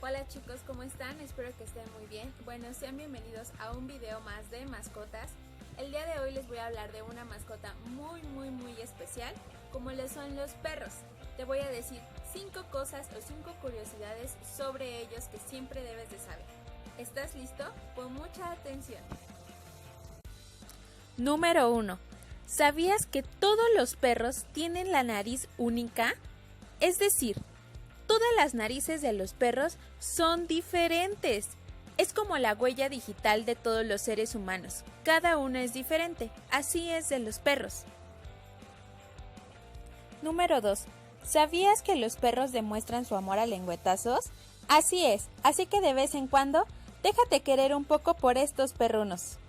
Hola chicos, ¿cómo están? Espero que estén muy bien. Bueno, sean bienvenidos a un video más de mascotas. El día de hoy les voy a hablar de una mascota muy especial, como le son los perros. Te voy a decir 5 cosas o 5 curiosidades sobre ellos que siempre debes de saber. ¿Estás listo? Pon mucha atención. Número 1. ¿Sabías que todos los perros tienen la nariz única? Es decir, todas las narices de los perros son diferentes. Es como la huella digital de todos los seres humanos. Cada una es diferente. Así es de los perros. Número 2. ¿Sabías que los perros demuestran su amor a lengüetazos? Así es. Así que de vez en cuando, déjate querer un poco por estos perrunos.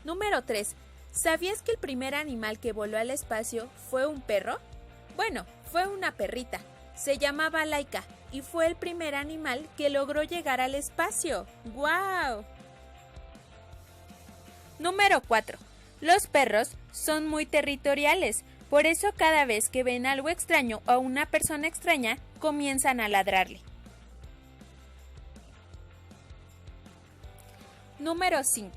Número 3. ¿Sabías que el primer animal que voló al espacio fue un perro? Bueno, fue una perrita. Se llamaba Laika y fue el primer animal que logró llegar al espacio. ¡Guau! Número 4. Los perros son muy territoriales, por eso cada vez que ven algo extraño o una persona extraña, comienzan a ladrarle. Número 5.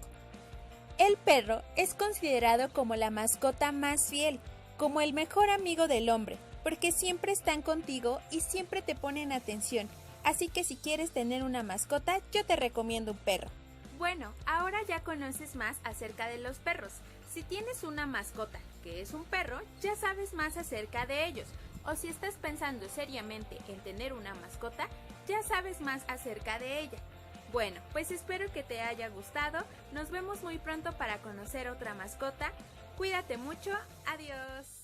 El perro es considerado como la mascota más fiel, como el mejor amigo del hombre, porque siempre están contigo y siempre te ponen atención. Así que si quieres tener una mascota, yo te recomiendo un perro. Bueno, ahora ya conoces más acerca de los perros. Si tienes una mascota que es un perro, ya sabes más acerca de ellos. O si estás pensando seriamente en tener una mascota, ya sabes más acerca de ella. Bueno, pues espero que te haya gustado. Nos vemos muy pronto para conocer otra mascota. Cuídate mucho. Adiós.